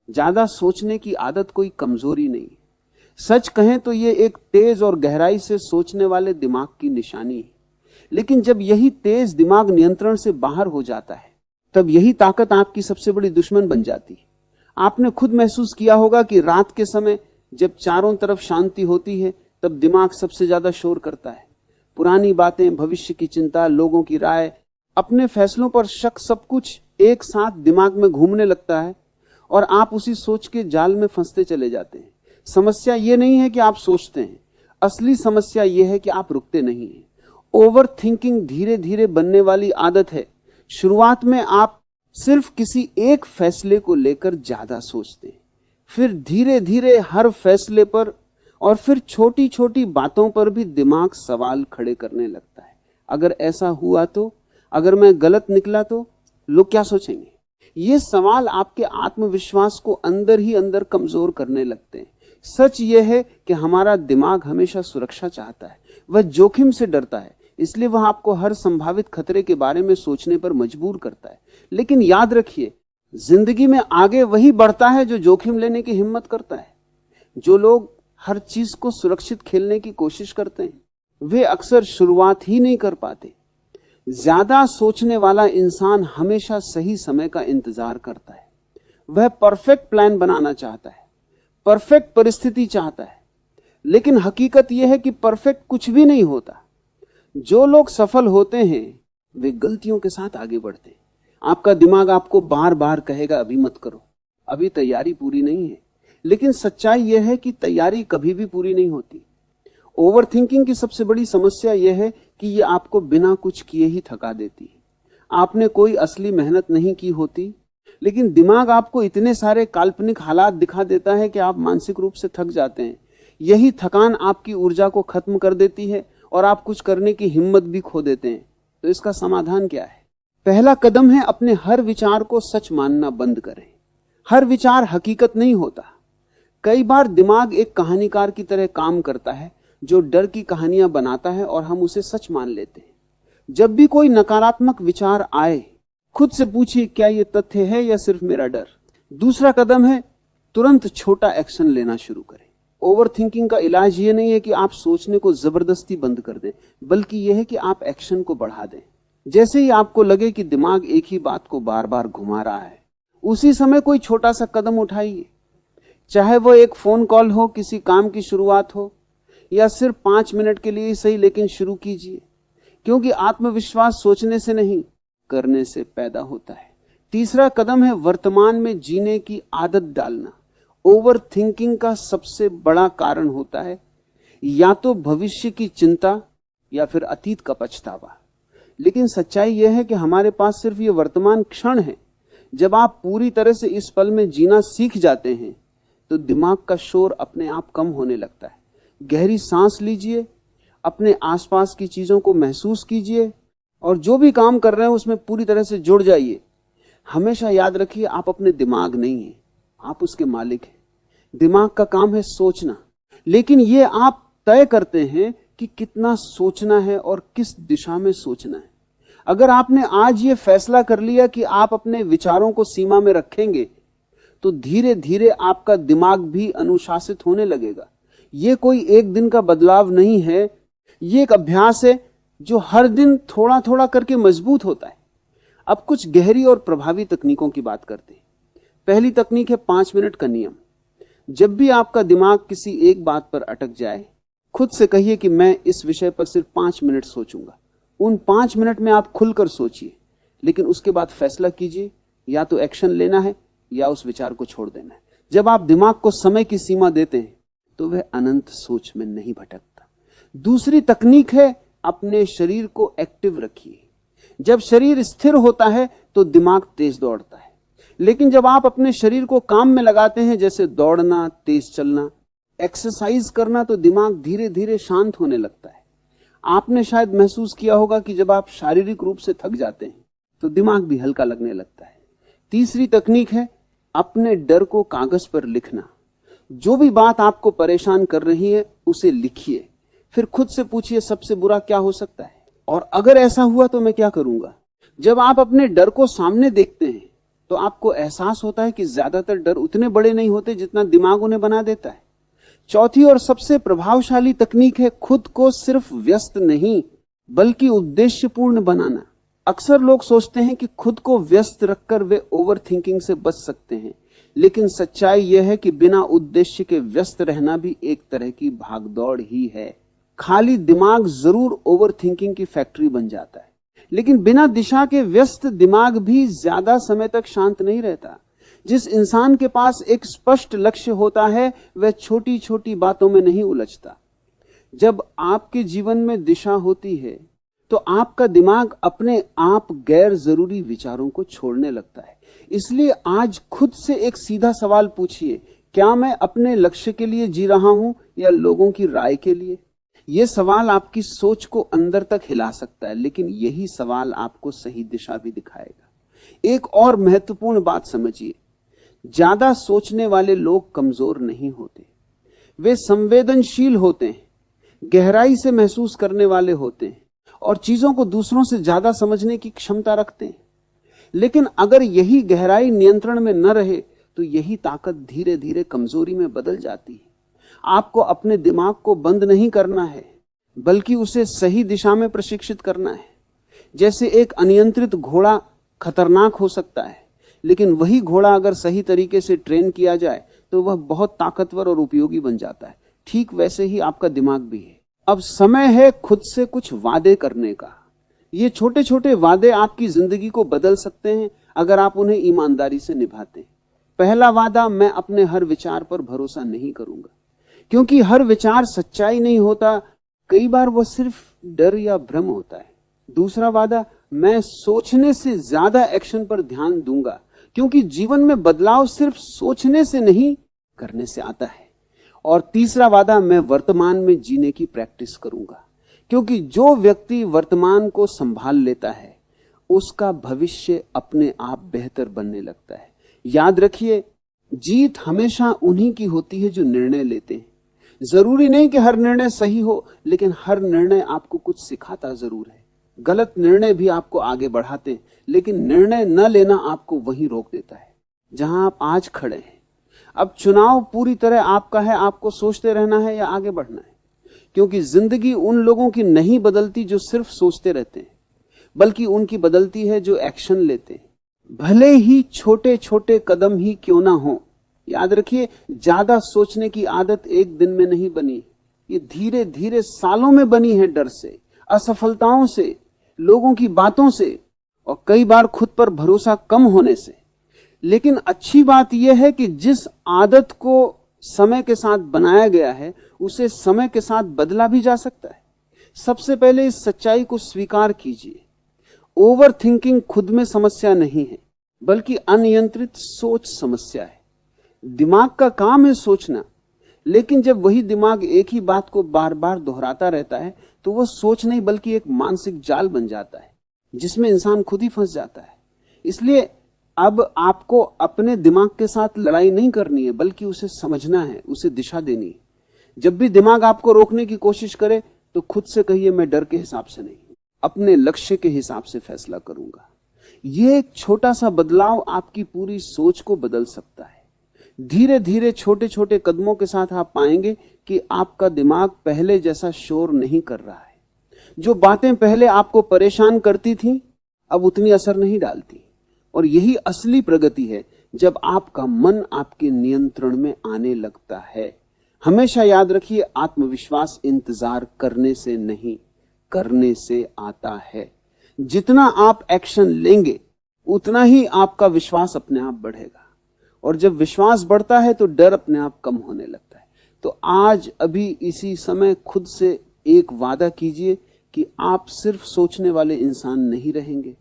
ज्यादा सोचने की आदत कोई कमजोरी नहीं। सच कहें तो ये एक तेज और गहराई से सोचने वाले दिमाग की निशानी है। लेकिन जब यही तेज दिमाग नियंत्रण से बाहर हो जाता है, तब यही ताकत आपकी सबसे बड़ी दुश्मन बन जाती है। आपने खुद महसूस किया होगा कि रात के समय जब चारों तरफ शांति होती है, तब दिमाग सबसे ज्यादा शोर करता है। पुरानी बातें, भविष्य की चिंता, लोगों की राय, अपने फैसलों पर शक, सब कुछ एक साथ दिमाग में घूमने लगता है और आप उसी सोच के जाल में फंसते चले जाते हैं। समस्या यह नहीं है कि आप सोचते हैं, असली समस्या यह है कि आप रुकते नहीं हैं। ओवर थिंकिंग धीरे धीरे बनने वाली आदत है। शुरुआत में आप सिर्फ किसी एक फैसले को लेकर ज्यादा सोचते हैं, फिर धीरे धीरे हर फैसले पर और फिर छोटी छोटी बातों पर भी दिमाग सवाल खड़े करने लगता है। अगर ऐसा हुआ तो, अगर मैं गलत निकला तो लोग क्या सोचेंगे? ये सवाल आपके आत्मविश्वास को अंदर ही अंदर कमजोर करने लगते हैं। सच यह है कि हमारा दिमाग हमेशा सुरक्षा चाहता है, वह जोखिम से डरता है, इसलिए वह आपको हर संभावित खतरे के बारे में सोचने पर मजबूर करता है। लेकिन याद रखिए, जिंदगी में आगे वही बढ़ता है जो जोखिम लेने की हिम्मत करता है। जो लोग हर चीज को सुरक्षित खेलने की कोशिश करते हैं, वे अक्सर शुरुआत ही नहीं कर पाते। ज्यादा सोचने वाला इंसान हमेशा सही समय का इंतजार करता है। वह परफेक्ट प्लान बनाना चाहता है, परफेक्ट परिस्थिति चाहता है। लेकिन हकीकत यह है कि परफेक्ट कुछ भी नहीं होता। जो लोग सफल होते हैं वे गलतियों के साथ आगे बढ़ते हैं। आपका दिमाग आपको बार बार कहेगा अभी मत करो, अभी तैयारी पूरी नहीं है। लेकिन सच्चाई यह है कि तैयारी कभी भी पूरी नहीं होती। ओवर थिंकिंग की सबसे बड़ी समस्या यह है कि यह आपको बिना कुछ किए ही थका देती है। आपने कोई असली मेहनत नहीं की होती, लेकिन दिमाग आपको इतने सारे काल्पनिक हालात दिखा देता है कि आप मानसिक रूप से थक जाते हैं। यही थकान आपकी ऊर्जा को खत्म कर देती है और आप कुछ करने की हिम्मत भी खो देते हैं। तो इसका समाधान क्या है? पहला कदम है अपने हर विचार को सच मानना बंद करें। हर विचार हकीकत नहीं होता। कई बार दिमाग एक कहानीकार की तरह काम करता है जो डर की कहानियां बनाता है और हम उसे सच मान लेते हैं। जब भी कोई नकारात्मक विचार आए, खुद से पूछिए क्या यह तथ्य है या सिर्फ मेरा डर। दूसरा कदम है तुरंत छोटा एक्शन लेना शुरू करें। ओवर थिंकिंग का इलाज यह नहीं है कि आप सोचने को जबरदस्ती बंद कर दें, बल्कि यह है कि आप एक्शन को बढ़ा दें। जैसे ही आपको लगे कि दिमाग एक ही बात को बार बार घुमा रहा है, उसी समय कोई छोटा सा कदम उठाइए। चाहे वो एक फोन कॉल हो, किसी काम की शुरुआत हो, या सिर्फ 5 मिनट के लिए ही सही, लेकिन शुरू कीजिए। क्योंकि आत्मविश्वास सोचने से नहीं, करने से पैदा होता है। तीसरा कदम है वर्तमान में जीने की आदत डालना। ओवर थिंकिंग का सबसे बड़ा कारण होता है या तो भविष्य की चिंता या फिर अतीत का पछतावा। लेकिन सच्चाई यह है कि हमारे पास सिर्फ ये वर्तमान क्षण है। जब आप पूरी तरह से इस पल में जीना सीख जाते हैं तो दिमाग का शोर अपने आप कम होने लगता है। गहरी सांस लीजिए, अपने आसपास की चीजों को महसूस कीजिए और जो भी काम कर रहे हैं उसमें पूरी तरह से जुड़ जाइए। हमेशा याद रखिए, आप अपने दिमाग नहीं हैं, आप उसके मालिक हैं। दिमाग का काम है सोचना, लेकिन ये आप तय करते हैं कि कितना सोचना है और किस दिशा में सोचना है। अगर आपने आज ये फैसला कर लिया कि आप अपने विचारों को सीमा में रखेंगे, तो धीरे धीरे आपका दिमाग भी अनुशासित होने लगेगा। ये कोई एक दिन का बदलाव नहीं है, ये एक अभ्यास है जो हर दिन थोड़ा थोड़ा करके मजबूत होता है। अब कुछ गहरी और प्रभावी तकनीकों की बात करते हैं। पहली तकनीक है 5 मिनट का नियम। जब भी आपका दिमाग किसी एक बात पर अटक जाए, खुद से कहिए कि मैं इस विषय पर सिर्फ 5 मिनट सोचूंगा। उन 5 मिनट में आप खुलकर सोचिए, लेकिन उसके बाद फैसला कीजिए, या तो एक्शन लेना है या उस विचार को छोड़ देना है। जब आप दिमाग को समय की सीमा देते हैं तो वह अनंत सोच में नहीं भटकता। दूसरी तकनीक है अपने शरीर को एक्टिव रखिए। जब शरीर स्थिर होता है तो दिमाग तेज दौड़ता है, लेकिन जब आप अपने शरीर को काम में लगाते हैं, जैसे दौड़ना, तेज चलना, एक्सरसाइज करना, तो दिमाग धीरे धीरे शांत होने लगता है। आपने शायद महसूस किया होगा कि जब आप शारीरिक रूप से थक जाते हैं तो दिमाग भी हल्का लगने लगता है। तीसरी तकनीक है अपने डर को कागज पर लिखना। जो भी बात आपको परेशान कर रही है उसे लिखिए, फिर खुद से पूछिए सबसे बुरा क्या हो सकता है और अगर ऐसा हुआ तो मैं क्या करूंगा। जब आप अपने डर को सामने देखते हैं तो आपको एहसास होता है कि ज्यादातर डर उतने बड़े नहीं होते जितना दिमाग उन्हें बना देता है। चौथी और सबसे प्रभावशाली तकनीक है खुद को सिर्फ व्यस्त नहीं बल्कि उद्देश्यपूर्ण बनाना। अक्सर लोग सोचते हैं कि खुद को व्यस्त रखकर वे ओवर थिंकिंग से बच सकते हैं, लेकिन सच्चाई यह है कि बिना उद्देश्य के व्यस्त रहना भी एक तरह की भागदौड़ ही है। खाली दिमाग जरूर ओवर थिंकिंग की फैक्ट्री बन जाता है, लेकिन बिना दिशा के व्यस्त दिमाग भी ज्यादा समय तक शांत नहीं रहता। जिस इंसान के पास एक स्पष्ट लक्ष्य होता है वह छोटी छोटी बातों में नहीं उलझता। जब आपके जीवन में दिशा होती है तो आपका दिमाग अपने आप गैर जरूरी विचारों को छोड़ने लगता है। इसलिए आज खुद से एक सीधा सवाल पूछिए, क्या मैं अपने लक्ष्य के लिए जी रहा हूं या लोगों की राय के लिए? यह सवाल आपकी सोच को अंदर तक हिला सकता है, लेकिन यही सवाल आपको सही दिशा भी दिखाएगा। एक और महत्वपूर्ण बात समझिए, ज्यादा सोचने वाले लोग कमजोर नहीं होते, वे संवेदनशील होते हैं, गहराई से महसूस करने वाले होते हैं और चीजों को दूसरों से ज्यादा समझने की क्षमता रखते हैं। लेकिन अगर यही गहराई नियंत्रण में न रहे तो यही ताकत धीरे धीरे कमजोरी में बदल जाती है। आपको अपने दिमाग को बंद नहीं करना है, बल्कि उसे सही दिशा में प्रशिक्षित करना है। जैसे एक अनियंत्रित घोड़ा खतरनाक हो सकता है, लेकिन वही घोड़ा अगर सही तरीके से ट्रेन किया जाए तो वह बहुत ताकतवर और उपयोगी बन जाता है। ठीक वैसे ही आपका दिमाग भी है। अब समय है खुद से कुछ वादे करने का। ये छोटे छोटे वादे आपकी जिंदगी को बदल सकते हैं अगर आप उन्हें ईमानदारी से निभाते हैं। पहला वादा, मैं अपने हर विचार पर भरोसा नहीं करूंगा, क्योंकि हर विचार सच्चाई नहीं होता, कई बार वह सिर्फ डर या भ्रम होता है। दूसरा वादा, मैं सोचने से ज्यादा एक्शन पर ध्यान दूंगा, क्योंकि जीवन में बदलाव सिर्फ सोचने से नहीं करने से आता है। और तीसरा वादा, मैं वर्तमान में जीने की प्रैक्टिस करूंगा, क्योंकि जो व्यक्ति वर्तमान को संभाल लेता है उसका भविष्य अपने आप बेहतर बनने लगता है। याद रखिए, जीत हमेशा उन्हीं की होती है जो निर्णय लेते हैं। जरूरी नहीं कि हर निर्णय सही हो, लेकिन हर निर्णय आपको कुछ सिखाता जरूर है। गलत निर्णय भी आपको आगे बढ़ाते हैं, लेकिन निर्णय न लेना आपको वहीं रोक देता है जहां आप आज खड़े हैं। अब चुनाव पूरी तरह आपका है, आपको सोचते रहना है या आगे बढ़ना है, क्योंकि जिंदगी उन लोगों की नहीं बदलती जो सिर्फ सोचते रहते हैं, बल्कि उनकी बदलती है जो एक्शन लेते हैं, भले ही छोटे छोटे कदम ही क्यों ना हो। याद रखिए, ज्यादा सोचने की आदत एक दिन में नहीं बनी, ये धीरे धीरे सालों में बनी है, डर से, असफलताओं से, लोगों की बातों से और कई बार खुद पर भरोसा कम होने से। लेकिन अच्छी बात यह है कि जिस आदत को समय के साथ बनाया गया है उसे समय के साथ बदला भी जा सकता है। सबसे पहले इस सच्चाई को स्वीकार कीजिए, ओवर थिंकिंग खुद में समस्या नहीं है, बल्कि अनियंत्रित सोच समस्या है। दिमाग का काम है सोचना, लेकिन जब वही दिमाग एक ही बात को बार बार दोहराता रहता है तो वह सोच नहीं बल्कि एक मानसिक जाल बन जाता है जिसमें इंसान खुद ही फंस जाता है। इसलिए अब आपको अपने दिमाग के साथ लड़ाई नहीं करनी है, बल्कि उसे समझना है, उसे दिशा देनी है। जब भी दिमाग आपको रोकने की कोशिश करे तो खुद से कहिए, मैं डर के हिसाब से नहीं, अपने लक्ष्य के हिसाब से फैसला करूंगा। यह एक छोटा सा बदलाव आपकी पूरी सोच को बदल सकता है। धीरे धीरे छोटे छोटे कदमों के साथ आप पाएंगे कि आपका दिमाग पहले जैसा शोर नहीं कर रहा है। जो बातें पहले आपको परेशान करती थी अब उतनी असर नहीं डालती। और यही असली प्रगति है, जब आपका मन आपके नियंत्रण में आने लगता है। हमेशा याद रखिए, आत्मविश्वास इंतजार करने से नहीं, करने से आता है। जितना आप एक्शन लेंगे उतना ही आपका विश्वास अपने आप बढ़ेगा, और जब विश्वास बढ़ता है तो डर अपने आप कम होने लगता है। तो आज अभी इसी समय खुद से एक वादा कीजिए कि आप सिर्फ सोचने वाले इंसान नहीं रहेंगे,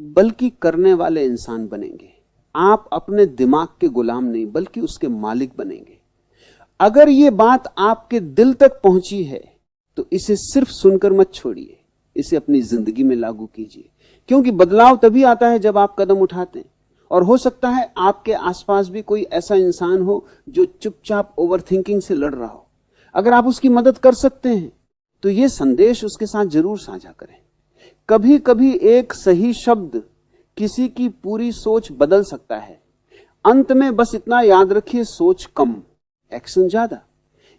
बल्कि करने वाले इंसान बनेंगे। आप अपने दिमाग के गुलाम नहीं बल्कि उसके मालिक बनेंगे। अगर ये बात आपके दिल तक पहुंची है तो इसे सिर्फ सुनकर मत छोड़िए, इसे अपनी जिंदगी में लागू कीजिए, क्योंकि बदलाव तभी आता है जब आप कदम उठाते हैं। और हो सकता है आपके आसपास भी कोई ऐसा इंसान हो जो चुपचाप ओवरथिंकिंग से लड़ रहा हो। अगर आप उसकी मदद कर सकते हैं तो यह संदेश उसके साथ जरूर साझा करें। कभी कभी एक सही शब्द किसी की पूरी सोच बदल सकता है। अंत में बस इतना याद रखिए, सोच कम, एक्शन ज्यादा।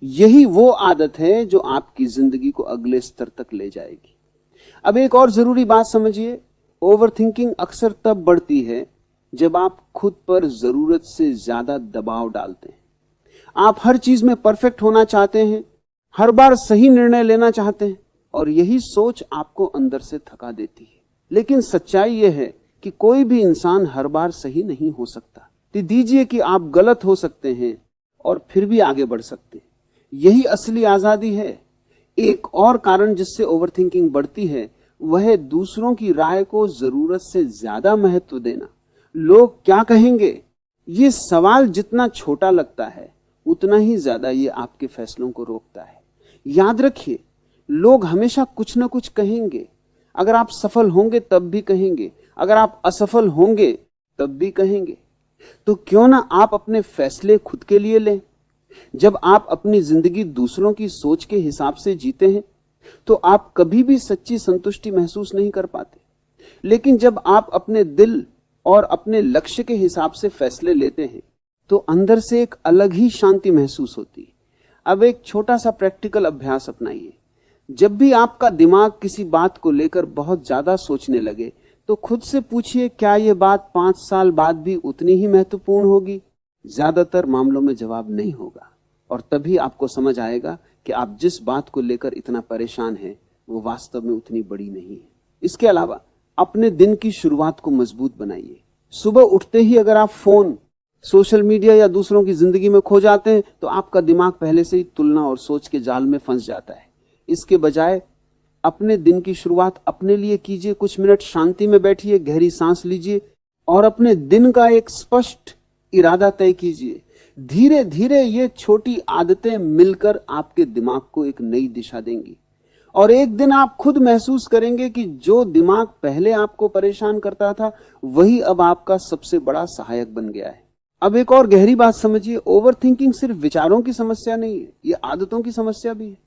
यही वो आदत है जो आपकी जिंदगी को अगले स्तर तक ले जाएगी। अब एक और जरूरी बात समझिए, ओवरथिंकिंग अक्सर तब बढ़ती है जब आप खुद पर जरूरत से ज्यादा दबाव डालते हैं। आप हर चीज में परफेक्ट होना चाहते हैं, हर बार सही निर्णय लेना चाहते हैं, और यही सोच आपको अंदर से थका देती है। लेकिन सच्चाई यह है कि कोई भी इंसान हर बार सही नहीं हो सकता। दीजिए कि आप गलत हो सकते हैं और फिर भी आगे बढ़ सकते हैं। यही असली आजादी है। एक और कारण जिससे ओवरथिंकिंग बढ़ती है वह है दूसरों की राय को जरूरत से ज्यादा महत्व देना। लोग क्या कहेंगे, ये सवाल जितना छोटा लगता है उतना ही ज्यादा ये आपके फैसलों को रोकता है। याद रखिए, लोग हमेशा कुछ ना कुछ कहेंगे। अगर आप सफल होंगे तब भी कहेंगे, अगर आप असफल होंगे तब भी कहेंगे। तो क्यों ना आप अपने फैसले खुद के लिए लें। जब आप अपनी जिंदगी दूसरों की सोच के हिसाब से जीते हैं तो आप कभी भी सच्ची संतुष्टि महसूस नहीं कर पाते। लेकिन जब आप अपने दिल और अपने लक्ष्य के हिसाब से फैसले लेते हैं तो अंदर से एक अलग ही शांति महसूस होती है। अब एक छोटा सा प्रैक्टिकल अभ्यास अपनाइए। जब भी आपका दिमाग किसी बात को लेकर बहुत ज्यादा सोचने लगे तो खुद से पूछिए, क्या यह बात 5 साल बाद भी उतनी ही महत्वपूर्ण होगी? ज्यादातर मामलों में जवाब नहीं होगा, और तभी आपको समझ आएगा कि आप जिस बात को लेकर इतना परेशान हैं वो वास्तव में उतनी बड़ी नहीं है। इसके अलावा अपने दिन की शुरुआत को मजबूत बनाइए। सुबह उठते ही अगर आप फोन, सोशल मीडिया या दूसरों की जिंदगी में खो जाते हैं तो आपका दिमाग पहले से ही तुलना और सोच के जाल में फंस जाता है। इसके बजाय अपने दिन की शुरुआत अपने लिए कीजिए। कुछ मिनट शांति में बैठिए, गहरी सांस लीजिए और अपने दिन का एक स्पष्ट इरादा तय कीजिए। धीरे धीरे ये छोटी आदतें मिलकर आपके दिमाग को एक नई दिशा देंगी, और एक दिन आप खुद महसूस करेंगे कि जो दिमाग पहले आपको परेशान करता था वही अब आपका सबसे बड़ा सहायक बन गया है। अब एक और गहरी बात समझिए, ओवरथिंकिंग सिर्फ विचारों की समस्या नहीं है, ये आदतों की समस्या भी है।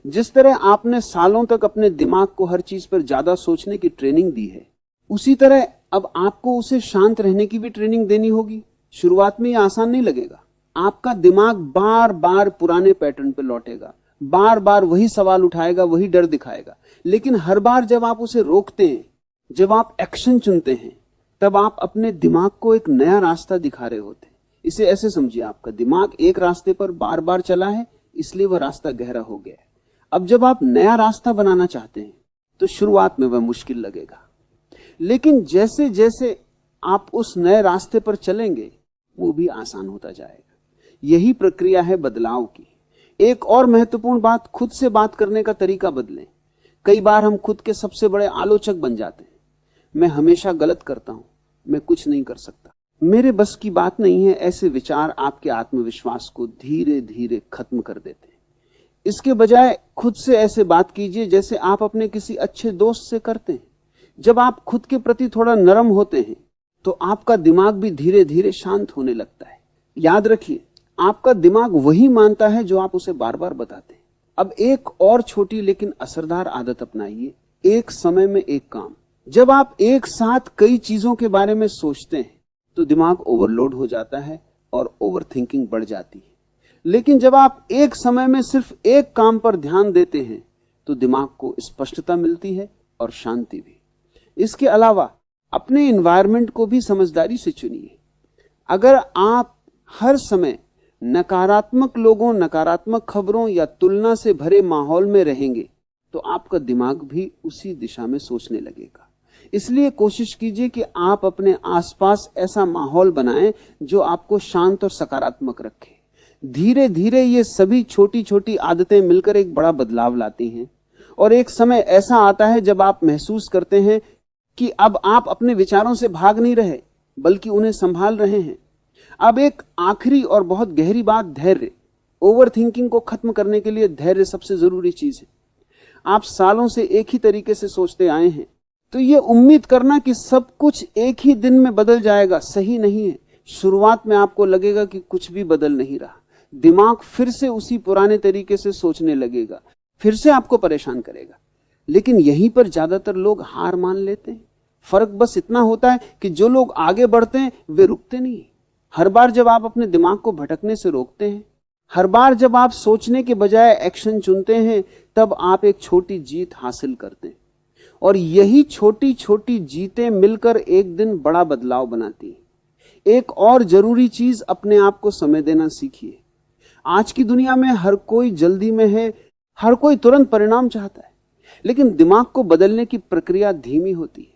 जिस तरह आपने सालों तक अपने दिमाग को हर चीज पर ज्यादा सोचने की ट्रेनिंग दी है, उसी तरह अब आपको उसे शांत रहने की भी ट्रेनिंग देनी होगी। शुरुआत में यह आसान नहीं लगेगा। आपका दिमाग बार बार पुराने पैटर्न पर लौटेगा, बार बार वही सवाल उठाएगा, वही डर दिखाएगा। लेकिन हर बार जब आप उसे रोकते हैं, जब आप एक्शन चुनते हैं, तब आप अपने दिमाग को एक नया रास्ता दिखा रहे होते हैं। इसे ऐसे समझिए, आपका दिमाग एक रास्ते पर बार बार चला है, इसलिए वह रास्ता गहरा हो गया है। अब जब आप नया रास्ता बनाना चाहते हैं तो शुरुआत में वह मुश्किल लगेगा, लेकिन जैसे जैसे आप उस नए रास्ते पर चलेंगे वो भी आसान होता जाएगा। यही प्रक्रिया है बदलाव की। एक और महत्वपूर्ण बात, खुद से बात करने का तरीका बदलें। कई बार हम खुद के सबसे बड़े आलोचक बन जाते हैं। मैं हमेशा गलत करता हूं, मैं कुछ नहीं कर सकता, मेरे बस की बात नहीं है। ऐसे विचार आपके आत्मविश्वास को धीरे धीरे खत्म कर देते हैं। इसके बजाय खुद से ऐसे बात कीजिए जैसे आप अपने किसी अच्छे दोस्त से करते हैं। जब आप खुद के प्रति थोड़ा नरम होते हैं तो आपका दिमाग भी धीरे धीरे शांत होने लगता है। याद रखिए, आपका दिमाग वही मानता है जो आप उसे बार बार बताते हैं। अब एक और छोटी लेकिन असरदार आदत अपनाइए, एक समय में एक काम। जब आप एक साथ कई चीजों के बारे में सोचते हैं तो दिमाग ओवरलोड हो जाता है और ओवरथिंकिंग बढ़ जाती है। लेकिन जब आप एक समय में सिर्फ एक काम पर ध्यान देते हैं तो दिमाग को स्पष्टता मिलती है और शांति भी। इसके अलावा अपने एनवायरनमेंट को भी समझदारी से चुनिए। अगर आप हर समय नकारात्मक लोगों, नकारात्मक खबरों या तुलना से भरे माहौल में रहेंगे तो आपका दिमाग भी उसी दिशा में सोचने लगेगा। इसलिए कोशिश कीजिए कि आप अपने आसपास ऐसा माहौल बनाएं जो आपको शांत और सकारात्मक रखे। धीरे धीरे ये सभी छोटी छोटी आदतें मिलकर एक बड़ा बदलाव लाती हैं, और एक समय ऐसा आता है जब आप महसूस करते हैं कि अब आप अपने विचारों से भाग नहीं रहे बल्कि उन्हें संभाल रहे हैं। अब एक आखिरी और बहुत गहरी बात, धैर्य। ओवरथिंकिंग को खत्म करने के लिए धैर्य सबसे जरूरी चीज है। आप सालों से एक ही तरीके से सोचते आए हैं तो ये उम्मीद करना कि सब कुछ एक ही दिन में बदल जाएगा सही नहीं है। शुरुआत में आपको लगेगा कि कुछ भी बदल नहीं रहा, दिमाग फिर से उसी पुराने तरीके से सोचने लगेगा, फिर से आपको परेशान करेगा। लेकिन यहीं पर ज्यादातर लोग हार मान लेते हैं, फर्क बस इतना होता है कि जो लोग आगे बढ़ते हैं वे रुकते नहीं। हर बार जब आप अपने दिमाग को भटकने से रोकते हैं, हर बार जब आप सोचने के बजाय एक्शन चुनते हैं, तब आप एक छोटी जीत हासिल करते हैं। और यही छोटी छोटी जीतें मिलकर एक दिन बड़ा बदलाव बनाती हैं। एक और जरूरी चीज, अपने आप को समय देना सीखिए। आज की दुनिया में हर कोई जल्दी में है, हर कोई तुरंत परिणाम चाहता है, लेकिन दिमाग को बदलने की प्रक्रिया धीमी होती है।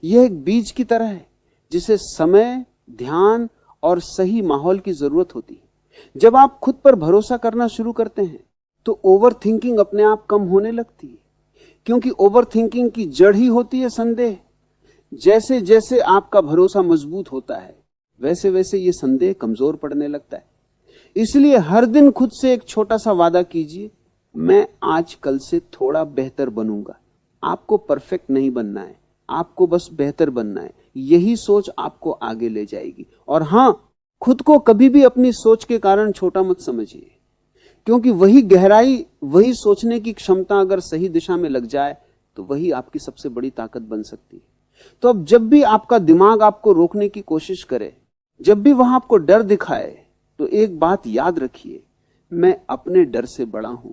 यह एक बीज की तरह है जिसे समय, ध्यान और सही माहौल की जरूरत होती है। जब आप खुद पर भरोसा करना शुरू करते हैं तो ओवर थिंकिंग अपने आप कम होने लगती है, क्योंकि ओवर थिंकिंग की जड़ ही होती है संदेह। जैसे जैसे आपका भरोसा मजबूत होता है, वैसे वैसे ये संदेह कमजोर पड़ने लगता है। इसलिए हर दिन खुद से एक छोटा सा वादा कीजिए, मैं आज कल से थोड़ा बेहतर बनूंगा। आपको परफेक्ट नहीं बनना है, आपको बस बेहतर बनना है। यही सोच आपको आगे ले जाएगी। और हां, खुद को कभी भी अपनी सोच के कारण छोटा मत समझिए, क्योंकि वही गहराई, वही सोचने की क्षमता अगर सही दिशा में लग जाए तो वही आपकी सबसे बड़ी ताकत बन सकती है। तो अब जब भी आपका दिमाग आपको रोकने की कोशिश करे, जब भी वहां आपको डर दिखाए, तो एक बात याद रखिए, मैं अपने डर से बड़ा हूं।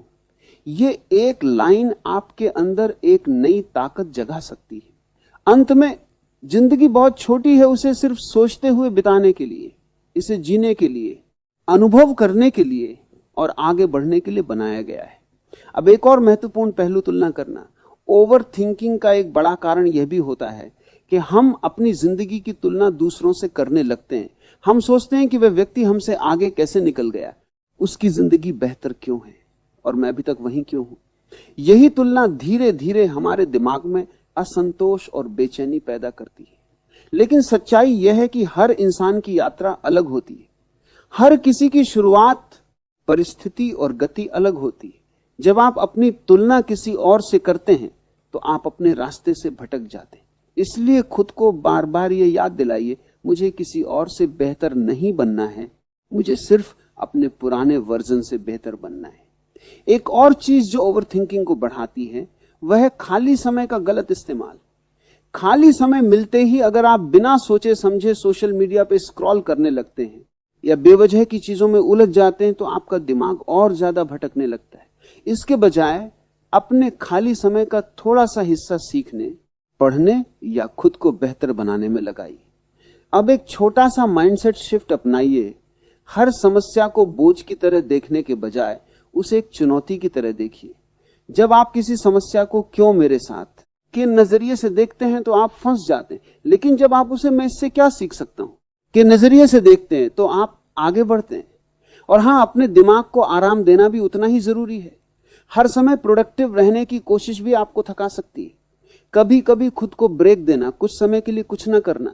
ये एक लाइन आपके अंदर एक नई ताकत जगा सकती है। अंत में जिंदगी बहुत छोटी है, उसे सिर्फ सोचते हुए बिताने के लिए, इसे जीने के लिए, अनुभव करने के लिए और आगे बढ़ने के लिए बनाया गया है। अब एक और महत्वपूर्ण पहलू तुलना करना। ओवर थिंकिंग का एक बड़ा कारण यह भी होता है कि हम अपनी जिंदगी की तुलना दूसरों से करने लगते हैं। हम सोचते हैं कि वह व्यक्ति हमसे आगे कैसे निकल गया, उसकी जिंदगी बेहतर क्यों है और मैं अभी तक वहीं क्यों हूं। यही तुलना धीरे धीरे हमारे दिमाग में असंतोष और बेचैनी पैदा करती है। लेकिन सच्चाई यह है कि हर इंसान की यात्रा अलग होती है। हर किसी की शुरुआत, परिस्थिति और गति अलग होती है। जब आप अपनी तुलना किसी और से करते हैं तो आप अपने रास्ते से भटक जाते हैं। इसलिए खुद को बार बार ये याद दिलाइए, मुझे किसी और से बेहतर नहीं बनना है, मुझे सिर्फ अपने पुराने वर्जन से बेहतर बनना है। एक और चीज जो ओवर थिंकिंग को बढ़ाती है वह है खाली समय का गलत इस्तेमाल। खाली समय मिलते ही अगर आप बिना सोचे समझे सोशल मीडिया पे स्क्रॉल करने लगते हैं या बेवजह की चीजों में उलझ जाते हैं तो आपका दिमाग और ज्यादा भटकने लगता है। इसके बजाय अपने खाली समय का थोड़ा सा हिस्सा सीखने, पढ़ने या खुद को बेहतर बनाने में लगाइए। अब एक छोटा सा माइंडसेट शिफ्ट अपनाइए। हर समस्या को बोझ की तरह देखने के बजाय उसे एक चुनौती की तरह देखिए। जब आप किसी समस्या को क्यों मेरे साथ के नजरिए से देखते हैं तो आप फंस जाते हैं, लेकिन जब आप उसे मैं इससे क्या सीख सकता हूं के नजरिए से देखते हैं तो आप आगे बढ़ते हैं। और हां, अपने दिमाग को आराम देना भी उतना ही जरूरी है। हर समय प्रोडक्टिव रहने की कोशिश भी आपको थका सकती है। कभी कभी खुद को ब्रेक देना, कुछ समय के लिए कुछ ना करना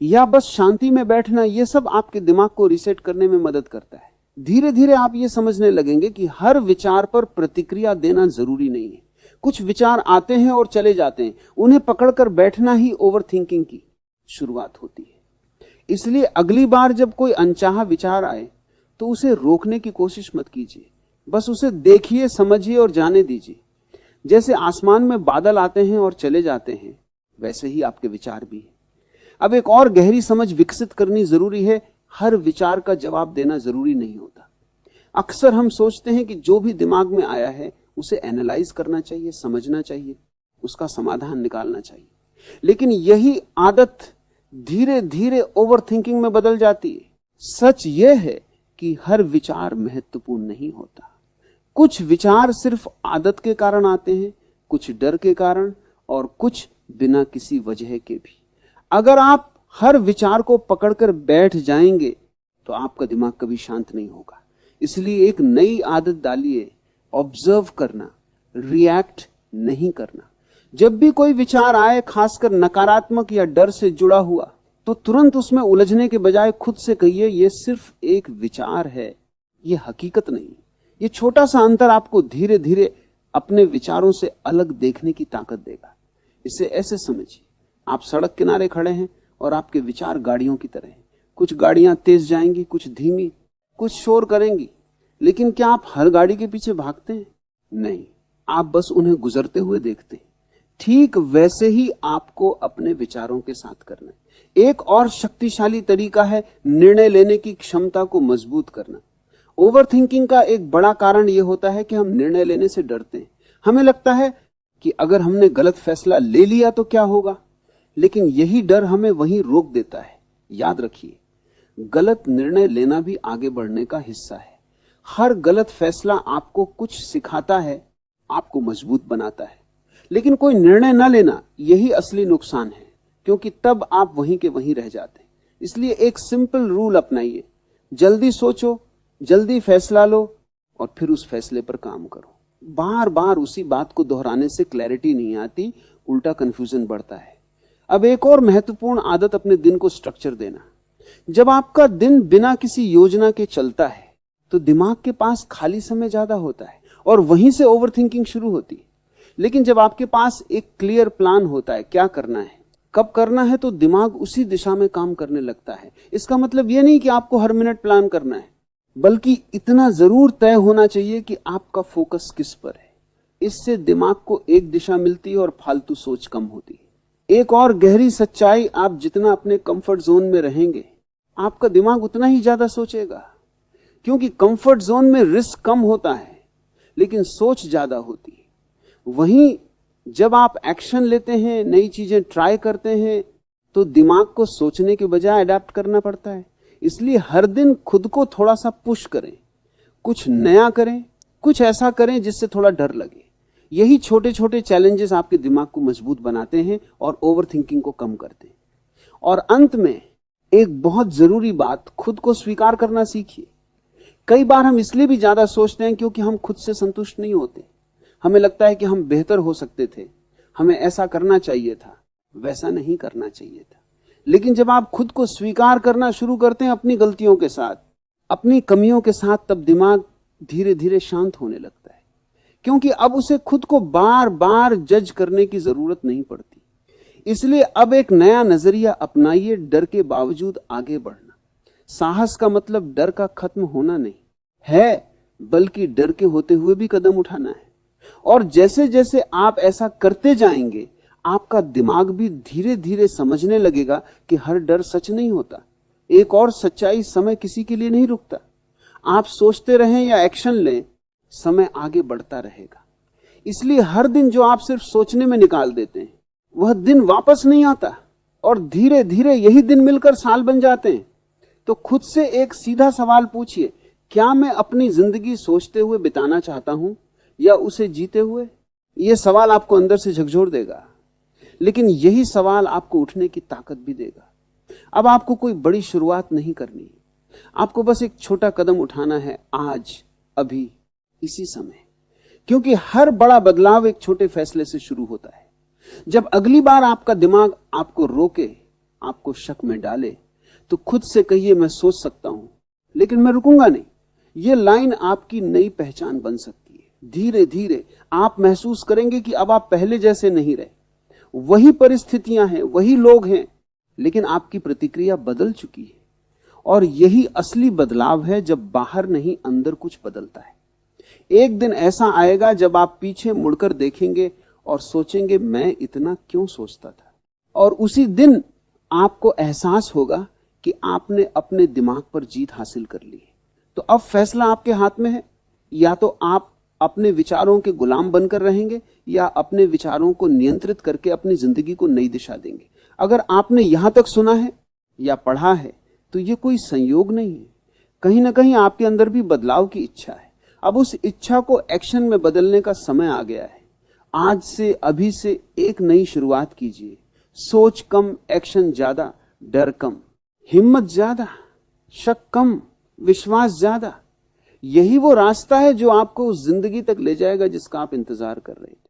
या बस शांति में बैठना, यह सब आपके दिमाग को रिसेट करने में मदद करता है। धीरे धीरे आप यह समझने लगेंगे कि हर विचार पर प्रतिक्रिया देना जरूरी नहीं है। कुछ विचार आते हैं और चले जाते हैं, उन्हें पकड़कर बैठना ही ओवर थिंकिंग की शुरुआत होती है। इसलिए अगली बार जब कोई अनचाहा विचार आए तो उसे रोकने की कोशिश मत कीजिए, बस उसे देखिए, समझिए और जाने दीजिए। जैसे आसमान में बादल आते हैं और चले जाते हैं, वैसे ही आपके विचार भी हैं। अब एक और गहरी समझ विकसित करनी जरूरी है, हर विचार का जवाब देना जरूरी नहीं होता। अक्सर हम सोचते हैं कि जो भी दिमाग में आया है उसे एनालाइज करना चाहिए, समझना चाहिए, उसका समाधान निकालना चाहिए। लेकिन यही आदत धीरे धीरे ओवर थिंकिंग में बदल जाती है। सच यह है कि हर विचार महत्वपूर्ण नहीं होता। कुछ विचार सिर्फ आदत के कारण आते हैं, कुछ डर के कारण और कुछ बिना किसी वजह के भी। अगर आप हर विचार को पकड़कर बैठ जाएंगे तो आपका दिमाग कभी शांत नहीं होगा। इसलिए एक नई आदत डालिए, ऑब्जर्व करना, रिएक्ट नहीं करना। जब भी कोई विचार आए, खासकर नकारात्मक या डर से जुड़ा हुआ, तो तुरंत उसमें उलझने के बजाय खुद से कहिए, यह सिर्फ एक विचार है, यह हकीकत नहीं। यह छोटा सा अंतर आपको धीरे धीरे अपने विचारों से अलग देखने की ताकत देगा। इसे ऐसे समझिए, आप सड़क किनारे खड़े हैं और आपके विचार गाड़ियों की तरह हैं। कुछ गाड़ियां तेज जाएंगी, कुछ धीमी, कुछ शोर करेंगी, लेकिन क्या आप हर गाड़ी के पीछे भागते हैं? नहीं, आप बस उन्हें गुजरते हुए देखते हैं। ठीक वैसे ही आपको अपने विचारों के साथ करना है। एक और शक्तिशाली तरीका है निर्णय लेने की क्षमता को मजबूत करना। ओवरथिंकिंग का एक बड़ा कारण यह होता है कि हम निर्णय लेने से डरते हैं। हमें लगता है कि अगर हमने गलत फैसला ले लिया तो क्या होगा, लेकिन यही डर हमें वहीं रोक देता है। याद रखिए, गलत निर्णय लेना भी आगे बढ़ने का हिस्सा है। हर गलत फैसला आपको कुछ सिखाता है, आपको मजबूत बनाता है। लेकिन कोई निर्णय न लेना, यही असली नुकसान है, क्योंकि तब आप वहीं के वहीं रह जाते हैं। इसलिए एक सिंपल रूल अपनाइए, जल्दी सोचो, जल्दी फैसला लो और फिर उस फैसले पर काम करो। बार बार उसी बात को दोहराने से क्लैरिटी नहीं आती, उल्टा कंफ्यूजन बढ़ता है। अब एक और महत्वपूर्ण आदत, अपने दिन को स्ट्रक्चर देना। जब आपका दिन बिना किसी योजना के चलता है तो दिमाग के पास खाली समय ज्यादा होता है और वहीं से ओवरथिंकिंग शुरू होती है। लेकिन जब आपके पास एक क्लियर प्लान होता है, क्या करना है, कब करना है, तो दिमाग उसी दिशा में काम करने लगता है। इसका मतलब यह नहीं कि आपको हर मिनट प्लान करना है, बल्कि इतना जरूर तय होना चाहिए कि आपका फोकस किस पर है। इससे दिमाग को एक दिशा मिलती है और फालतू सोच कम होती है। एक और गहरी सच्चाई, आप जितना अपने कंफर्ट जोन में रहेंगे, आपका दिमाग उतना ही ज्यादा सोचेगा, क्योंकि कंफर्ट जोन में रिस्क कम होता है लेकिन सोच ज्यादा होती है। वहीं जब आप एक्शन लेते हैं, नई चीजें ट्राई करते हैं, तो दिमाग को सोचने के बजाय अडेप्ट करना पड़ता है। इसलिए हर दिन खुद को थोड़ा सा पुश करें, कुछ नया करें, कुछ ऐसा करें जिससे थोड़ा डर लगे। यही छोटे छोटे चैलेंजेस आपके दिमाग को मजबूत बनाते हैं और ओवरथिंकिंग को कम करते हैं। और अंत में एक बहुत जरूरी बात, खुद को स्वीकार करना सीखिए। कई बार हम इसलिए भी ज्यादा सोचते हैं क्योंकि हम खुद से संतुष्ट नहीं होते। हमें लगता है कि हम बेहतर हो सकते थे, हमें ऐसा करना चाहिए था, वैसा नहीं करना चाहिए था। लेकिन जब आप खुद को स्वीकार करना शुरू करते हैं अपनी गलतियों के साथ, अपनी कमियों के साथ, तब दिमाग धीरे धीरे शांत होने लगता है, क्योंकि अब उसे खुद को बार बार जज करने की जरूरत नहीं पड़ती। इसलिए अब एक नया नजरिया अपनाइए, डर के बावजूद आगे बढ़ना। साहस का मतलब डर का खत्म होना नहीं है, बल्कि डर के होते हुए भी कदम उठाना है। और जैसे जैसे आप ऐसा करते जाएंगे, आपका दिमाग भी धीरे धीरे समझने लगेगा कि हर डर सच नहीं होता। एक और सच्चाई, समय किसी के लिए नहीं रुकता। आप सोचते रहें या एक्शन लें, समय आगे बढ़ता रहेगा। इसलिए हर दिन जो आप सिर्फ सोचने में निकाल देते हैं, वह दिन वापस नहीं आता और धीरे धीरे यही दिन मिलकर साल बन जाते हैं। तो खुद से एक सीधा सवाल पूछिए, क्या मैं अपनी जिंदगी सोचते हुए बिताना चाहता हूं या उसे जीते हुए? यह सवाल आपको अंदर से झकझोर देगा, लेकिन यही सवाल आपको उठने की ताकत भी देगा। अब आपको कोई बड़ी शुरुआत नहीं करनी, आपको बस एक छोटा कदम उठाना है, आज, अभी, इसी समय। क्योंकि हर बड़ा बदलाव एक छोटे फैसले से शुरू होता है। जब अगली बार आपका दिमाग आपको रोके, आपको शक में डाले, तो खुद से कहिए, मैं सोच सकता हूं लेकिन मैं रुकूंगा नहीं। यह लाइन आपकी नई पहचान बन सकती है। धीरे धीरे आप महसूस करेंगे कि अब आप पहले जैसे नहीं रहे। वही परिस्थितियां हैं, वही लोग हैं, लेकिन आपकी प्रतिक्रिया बदल चुकी है। और यही असली बदलाव है, जब बाहर नहीं अंदर कुछ बदलता है। एक दिन ऐसा आएगा जब आप पीछे मुड़कर देखेंगे और सोचेंगे, मैं इतना क्यों सोचता था। और उसी दिन आपको एहसास होगा कि आपने अपने दिमाग पर जीत हासिल कर ली है। तो अब फैसला आपके हाथ में है, या तो आप अपने विचारों के गुलाम बनकर रहेंगे या अपने विचारों को नियंत्रित करके अपनी जिंदगी को नई दिशा देंगे। अगर आपने यहां तक सुना है या पढ़ा है, तो ये कोई संयोग नहीं है, कहीं ना कहीं आपके अंदर भी बदलाव की इच्छा है। अब उस इच्छा को एक्शन में बदलने का समय आ गया है। आज से, अभी से एक नई शुरुआत कीजिए। सोच कम, एक्शन ज्यादा, डर कम, हिम्मत ज्यादा, शक कम, विश्वास ज्यादा। यही वो रास्ता है जो आपको उस जिंदगी तक ले जाएगा जिसका आप इंतजार कर रहे थे।